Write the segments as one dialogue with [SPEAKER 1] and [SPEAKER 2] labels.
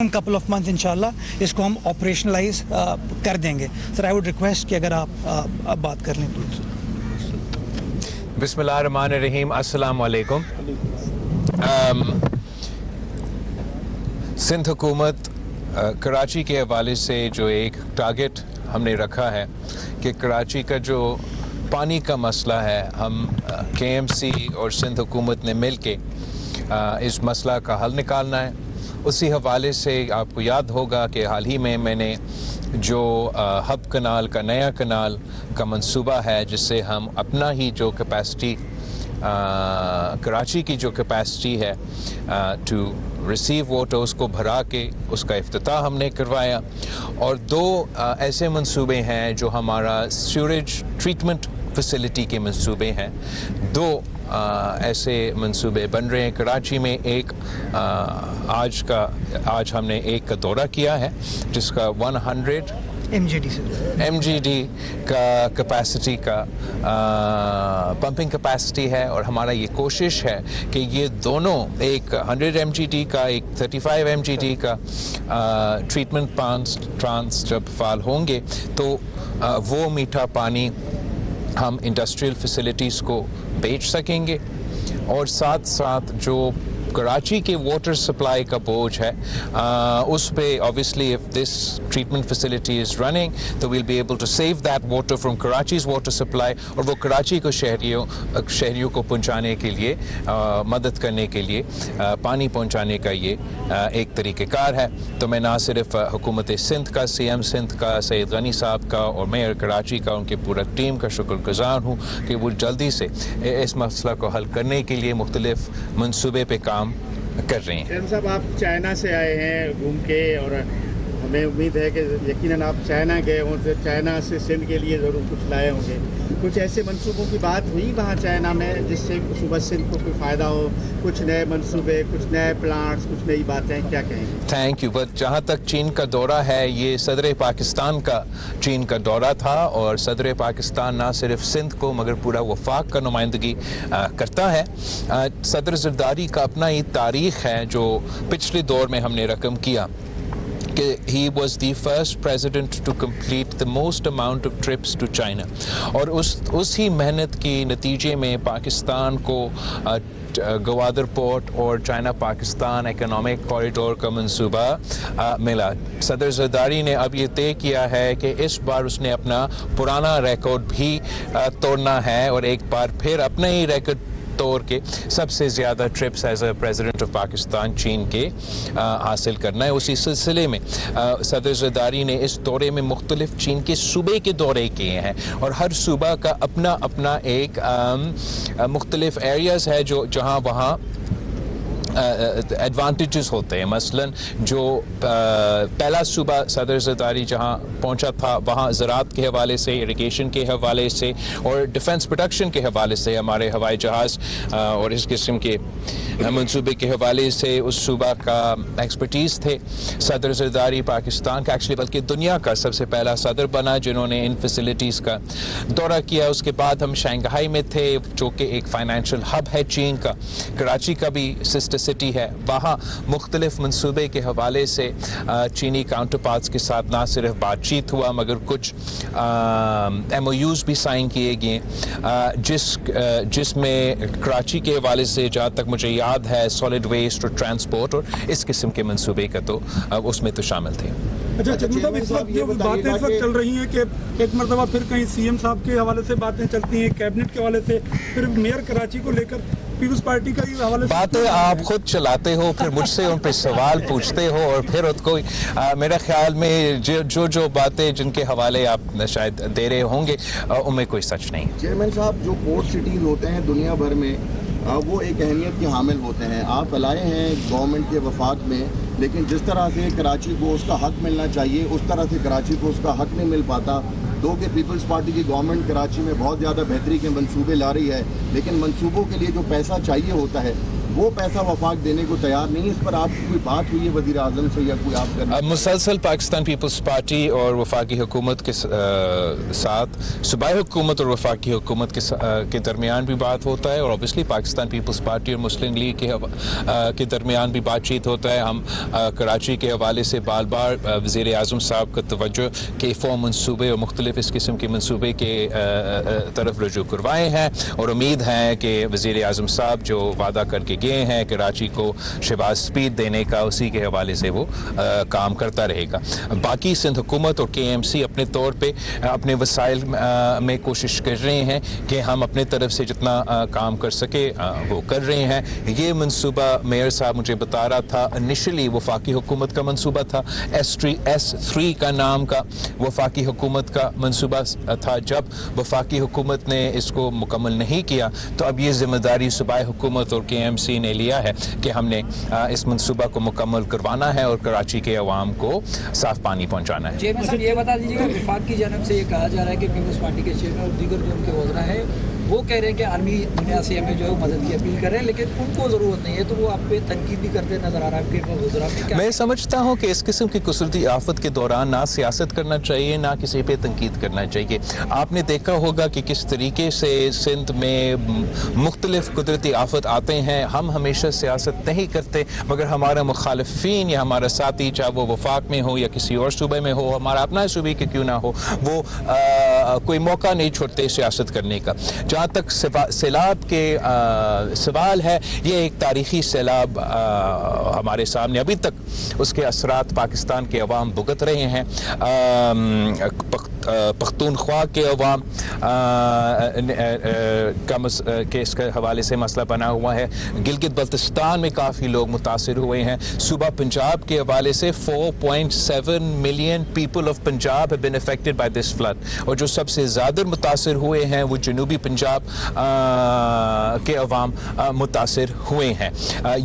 [SPEAKER 1] couple of months इंशाल्लाह इसको हम ऑपरेशनलाइज कर देंगे. सर आई वुड रिक्वेस्ट कि अगर आप बात कर लें प्लीज.
[SPEAKER 2] बिस्मिल्लाहिर्रहमानिर्रहीम. अस्सलाम वालेकुम. सिंध हुकूमत कराची के हवाले से जो एक टारगेट हमने रखा है कि कराची का जो पानी का मसला है, हम KMC और सिंध हुकूमत ने मिल के इस मसला का हल निकालना है. उसी हवाले से आपको याद होगा कि हाल ही में मैंने जो हब कनाल का नया कनाल का मंसूबा है, जिससे हम अपना ही जो कैपेसिटी कराची की जो कैपेसिटी है टू रिसीव वाटर उसको भरा के उसका इफ्तिताह हमने करवाया. और दो ऐसे मंसूबे हैं जो हमारा सीवरेज ट्रीटमेंट फैसिलिटी के मंसूबे हैं. दो ऐसे मंसूबे बन रहे हैं कराची में. एक आज हमने एक का दौरा किया है जिसका 100 MGD का कैपेसिटी का पंपिंग कैपेसिटी है. और हमारा ये कोशिश है कि ये दोनों, एक 100 MGD का, एक 35 MGD का ट्रीटमेंट प्लांट्स जब फाल होंगे तो वो मीठा पानी हम इंडस्ट्रियल फैसिलिटीज़ को बेच सकेंगे. और साथ साथ जो कराची के वाटर सप्लाई का बोझ है उस पे obviously if this treatment facility is running तो we'll be able to save that water from Karachi's water supply. और वो कराची को शहरियों को पहुंचाने के लिए मदद करने के लिए पानी पहुंचाने का ये एक तरीक़ेकार है. तो मैं ना सिर्फ हुकूमत सिंध का, CM सिंध का, सैयद गनी साहब का और मेयर कराची का, उनकी पूरा टीम का शुक्रगुजार हूँ कि वो जल्दी से इस मसला को हल करने के लिए मुख्तलिफ मंसूबे पे काम कर रहे हैं.
[SPEAKER 3] साहब, आप चाइना से आए हैं घूम के, और हमें उम्मीद है कि यकीनन आप चाइना गए हों तो चाइना से सिंध के लिए ज़रूर कुछ लाए होंगे. कुछ ऐसे मंसूबों की बात हुई वहाँ चाइना में जिससे सुबह सिंध को कोई फ़ायदा हो? कुछ नए मंसूबे, कुछ नए प्लांट्स, कुछ नई बातें, क्या कहेंगे?
[SPEAKER 2] Thank you. बट जहाँ तक चीन का दौरा है, ये सदर पाकिस्तान का चीन का दौरा था. और सदर पाकिस्तान ना सिर्फ सिंध को मगर पूरा वफाक का नुमाइंदगी करता है. सदर ज़रदारी का अपना ही तारीख़ है जो पिछले दौर में हमने रकम किया कि he was the first president to complete the most amount of trips to China. और उसी मेहनत की नतीजे में पाकिस्तान को गवादर पोर्ट और चाइना पाकिस्तान इकोनॉमिक कॉरिडोर का मंसूबा मिला. सदर ज़रदारी ने अब ये तय किया है कि इस बार उसने अपना पुराना रिकॉर्ड भी तोड़ना है और एक बार फिर अपना ही रिकॉर्ड तौर के सबसे ज़्यादा trips as a president of Pakistan चीन के हासिल करना है. उसी सिलसिले में सदर ज़रदारी ने इस दौरे में मुख्तलिफ चीन के सूबे के दौरे किए हैं. और हर सूबा का अपना एक मुख्तलिफ एरियाज़ है जो जहाँ वहाँ एडवांटेजेस होते हैं. मसलन जो पहला सूबा सदर ज़रदारी जहाँ पहुँचा था वहाँ ज़राअत के हवाले से, इरिगेशन के हवाले से और डिफेंस प्रोडक्शन के हवाले से, हमारे हवाई जहाज़ और इस किस्म के मंसूबे के हवाले से उस सूबा का एक्सपर्टीज़ थे. सदर ज़रदारी पाकिस्तान का एक्चुअली बल्कि दुनिया का सबसे पहला सदर बना जिन्होंने इन फैसिलिटीज़ का दौरा किया. उसके बाद हम शंघाई में थे जो कि एक फाइनेंशियल हब है चीन का. कराची का भी सिस्टर सिटी है. वहाँ मुख्तलिफ मंसूबे के हवाले से चीनी काउंटर पार्ट्स के साथ ना सिर्फ बातचीत हुआ मगर कुछ MOUs भी साइन किए गए जिसमें कराची के हवाले से जहाँ तक मुझे याद है सॉलिड वेस्ट और ट्रांसपोर्ट और इस किस्म के मंसूबे का तो उसमें तो शामिल थे.
[SPEAKER 4] अच्छा मतलब इस वक्त जो बातें इस वक्त चल रही हैं कि एक मरतबा फिर कहीं CM साहब के हवाले से बातें चलती हैं, कैबिनेट के हवाले से, फिर मेयर कराची को लेकर पीपल्स पार्टी का ही हवाले से बातें
[SPEAKER 2] आप खुद चलाते हो, फिर मुझसे उन पर सवाल पूछते हो और फिर उसको मेरे ख्याल में जो बातें जिनके हवाले आप शायद दे रहे होंगे उनमें कोई सच नहीं.
[SPEAKER 5] चेयरमैन साहब, जो पोर्ट सिटीज़ होते हैं दुनिया भर में वो एक अहमियत के हामिल होते हैं. आप लाए हैं गवर्नमेंट के वफाक में, लेकिन जिस तरह से कराची को उसका हक मिलना चाहिए उस तरह से कराची को उसका हक नहीं मिल पाता. दो कि पीपल्स पार्टी की गवर्नमेंट कराची में बहुत ज़्यादा बेहतरी के मंसूबे ला रही है, लेकिन मंसूबों के लिए जो पैसा चाहिए होता है وہ پیسہ وفاق دینے کو تیار نہیں. اس پر آپ کی کوئی بات ہوئی ہے وزیر اعظم سے یا کوئی آپ کرنا؟
[SPEAKER 2] مسلسل پاکستان پیپلز پارٹی اور وفاقی حکومت کے ساتھ صوبائی حکومت اور وفاقی حکومت کے درمیان بھی بات ہوتا ہے, اور اوبیسلی پاکستان پیپلز پارٹی اور مسلم لیگ کے درمیان بھی بات چیت ہوتا ہے. ہم کراچی کے حوالے سے بار بار وزیر اعظم صاحب کا توجہ کہ فوم منصوبے اور مختلف اس قسم کے منصوبے کے طرف رجوع کروائے ہیں, اور امید ہے کہ وزیر اعظم صاحب جو وعدہ کر کے گئے ہیں کراچی کو شہباز سپیڈ دینے کا, اسی کے حوالے سے وہ کام کرتا رہے گا. باقی سندھ حکومت اور کے ایم سی اپنے طور پہ اپنے وسائل میں کوشش کر رہے ہیں کہ ہم اپنے طرف سے جتنا کام کر سکے وہ کر رہے ہیں. یہ منصوبہ میئر صاحب مجھے بتا رہا تھا انیشلی وفاقی حکومت کا منصوبہ تھا, S3 کا نام کا وفاقی حکومت کا منصوبہ تھا. جب وفاقی حکومت نے اس کو مکمل نہیں کیا تو اب یہ ذمہ داری صوبائی حکومت اور کے ایم سی نے لیا ہے کہ ہم نے اس منصوبہ کو مکمل کروانا ہے اور کراچی کے عوام کو صاف پانی پہنچانا ہے.
[SPEAKER 6] صاحب یہ بتا دیجیے گا, وفاق کی جانب سے یہ کہا جا رہا ہے کہ پیپلز پارٹی کے چیئرمین اور دیگر جو ان کے وزراء ہیں وہ کہہ رہے ہیں کہ عالمی دنیا سے ہمیں جو ہے مدد کی اپیل کر رہے ہیں, لیکن ان کو ضرورت نہیں ہے, تو وہ آپ پہ تنقید بھی کرتے نظر آ رہا ہے کہ وزراء پہ. میں
[SPEAKER 2] سمجھتا ہوں کہ اس قسم کی قدرتی آفت کے دوران نہ سیاست کرنا چاہیے نہ کسی پہ تنقید کرنا چاہیے. آپ نے دیکھا ہوگا کہ کس طریقے سے سندھ میں مختلف قدرتی آفت آتے ہیں. ہم ہمیشہ سیاست نہیں کرتے, مگر ہمارا مخالفین یا ہمارا ساتھی, چاہے وہ وفاق میں ہو یا کسی اور صوبے میں ہو, ہمارا اپنا صوبے کے کیوں نہ ہو, وہ کوئی موقع نہیں چھوڑتے سیاست کرنے کا. جہاں تک سیلاب کے سوال ہے, یہ ایک تاریخی سیلاب ہمارے سامنے, ابھی تک اس کے اثرات پاکستان کے عوام بھگت رہے ہیں. پختونخوا کے عوام کے اس کے حوالے سے مسئلہ بنا ہوا ہے. گلگت بلتستان میں کافی لوگ متاثر ہوئے ہیں. صوبہ پنجاب کے حوالے سے 4.7 million people of Punjab have been affected by this flood, اور جو سب سے زیادہ متاثر ہوئے ہیں وہ جنوبی پنجاب کے عوام متاثر ہوئے ہیں.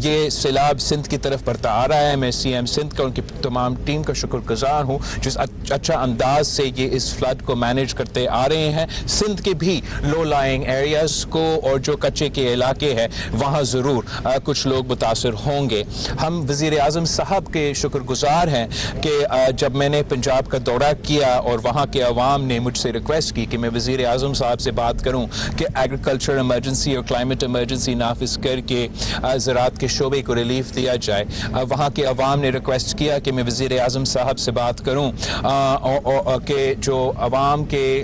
[SPEAKER 2] یہ سیلاب سندھ کی طرف بڑھتا آ رہا ہے. میں سی ایم سندھ کا ان کی تمام ٹیم کا شکر گزار ہوں جس اچھا انداز سے یہ اس فلڈ کو مینیج کرتے آ رہے ہیں. سندھ کے بھی لو لائنگ ایریاز کو اور جو کچے کے علاقے ہیں وہاں ضرور کچھ لوگ متاثر ہوں گے. ہم وزیر اعظم صاحب کے شکر گزار ہیں کہ جب میں نے پنجاب کا دورہ کیا اور وہاں کے عوام نے مجھ سے ریکویسٹ کی کہ میں وزیر اعظم صاحب سے بات کروں کہ ایگریکلچر ایمرجنسی اور کلائمیٹ ایمرجنسی نافذ کر کے زراعت کے شعبے کو ریلیف دیا جائے, وہاں کے عوام نے ریکویسٹ کیا کہ میں وزیر اعظم صاحب سے بات کروں کہ جو عوام کے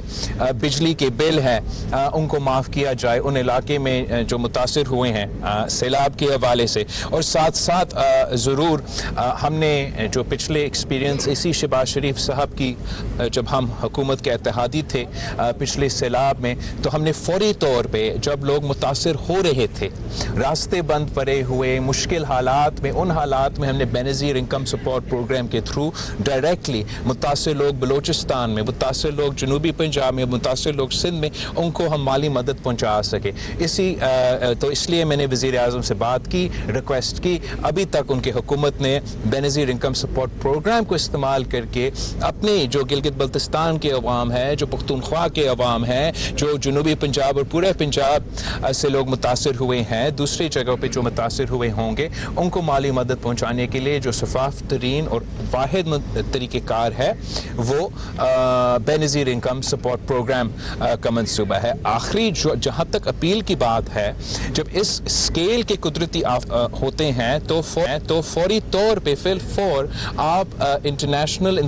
[SPEAKER 2] بجلی کے بل ہیں ان کو معاف کیا جائے ان علاقے میں جو متاثر ہوئے ہیں سیلاب کے حوالے سے. اور ساتھ ساتھ ضرور ہم نے جو پچھلے ایکسپیرینس اسی شہباز شریف صاحب کی جب ہم حکومت کے اتحادی تھے پچھلے سیلاب میں, تو ہم نے فوری طور پہ جب لوگ متاثر ہو رہے تھے, راستے بند پڑے ہوئے مشکل حالات میں, ان حالات میں ہم نے بینظیر انکم سپورٹ پروگرام کے تھرو ڈائریکٹلی متاثر لوگ بلوچستان میں, متاثر لوگ جنوبی پنجاب میں, متاثر لوگ سندھ میں, ان کو ہم مالی مدد پہنچا سکے. تو اس لیے میں نے وزیر اعظم سے بات کی, ریکویسٹ کی. ابھی تک ان کی حکومت نے بینظیر انکم سپورٹ پروگرام کو استعمال کر کے اپنے جو گلگت بلتستان کے عوام ہے, جو پختونخوا کے عوام ہیں, جو جنوبی پنجاب اور پورے پنجاب سے لوگ متاثر ہوئے ہیں, دوسری جگہوں پہ جو متاثر ہوئے ہوں گے, ان کو مالی مدد پہنچانے کے لیے جو شفاف ترین اور واحد طریقہ کار ہے وہ بینظیر انکم سپورٹ پروگرام کا منصوبہ ہے. آخری جہاں تک اپیل کی بات ہے, جب اس اسکیل کے قدرتی ہوتے ہیں تو فوری طور پہ فی الفور آپ انٹرنیشنل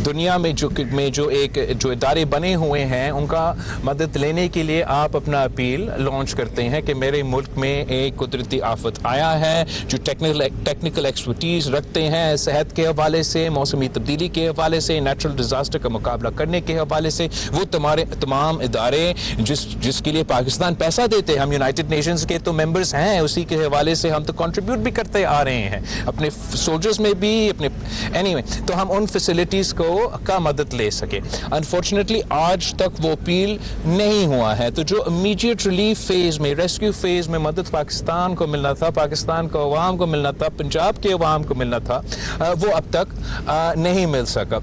[SPEAKER 2] دنیا میں جو ادارے بنے ہوئے ہیں ان کا مدد لینے کے لیے آپ اپنا اپیل لانچ کرتے ہیں کہ میرے ملک میں ایک قدرتی آفت آیا ہے, جو ٹیکنیکل ایکسپرٹیز رکھتے ہیں صحت کے حوالے سے, موسمی تبدیلی کے حوالے سے, نیچرل ڈیزاسٹر کا مقابلہ کرنے کے حوالے سے, وہ تمام ادارے جس کے لیے پاکستان پیسہ دیتے ہیں, ہم یونائٹڈ نیشنز کے تو ممبرز ہیں, اسی کے حوالے سے ہم تو کنٹریبیوٹ بھی کرتے آ رہے ہیں اپنے سولجرز میں بھی اپنے تو ہم ان فیسلٹیز کا مدد لے سکے. انفارچونیٹلی آج تک وہ اپیل نہیں ہوا ہے, تو جو امیڈیٹ ریلیف فیز میں, ریسکیو فیز میں مدد پاکستان کو ملنا تھا, پاکستان کو عوام کو ملنا تھا, پنجاب کے عوام کو ملنا تھا, وہ اب تک نہیں مل سکا.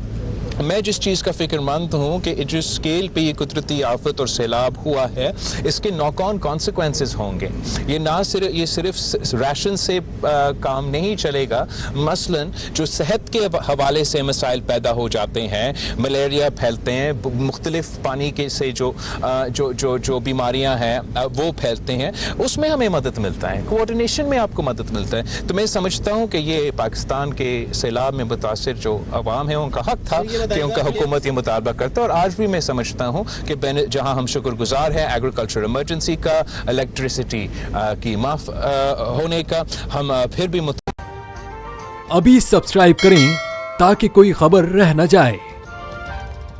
[SPEAKER 2] मैं जिस चीज़ का फिक्रमंद हूँ कि जिस स्केल पे ये कुदरती आफत और सैलाब हुआ है, इसके नॉक-ऑन कॉन्सिक्वेंसेस होंगे। ये सिर्फ राशन से काम नहीं चलेगा। मसलन जो सेहत के हवाले से मसाइल पैदा हो जाते हैं, मलेरिया फैलते हैं, मुख्तलिफ पानी के से जो बीमारियाँ हैं वो फैलते हैं, उसमें हमें मदद मिलता है, कोऑर्डिनेशन में आपको मदद मिलता है। तो मैं समझता हूँ कि ये पाकिस्तान के सैलाब में मुतासिर जो अवाम है उनका हक था कि उनका हुकूमत ये मुतालबा करता है। और आज भी मैं समझता हूँ कि जहाँ हम शुक्रगुजार हैं एग्रीकल्चर इमरजेंसी का, इलेक्ट्रिसिटी की माफ होने का, हम फिर भी
[SPEAKER 7] अभी सब्सक्राइब करें ताकि कोई खबर रह न जाए।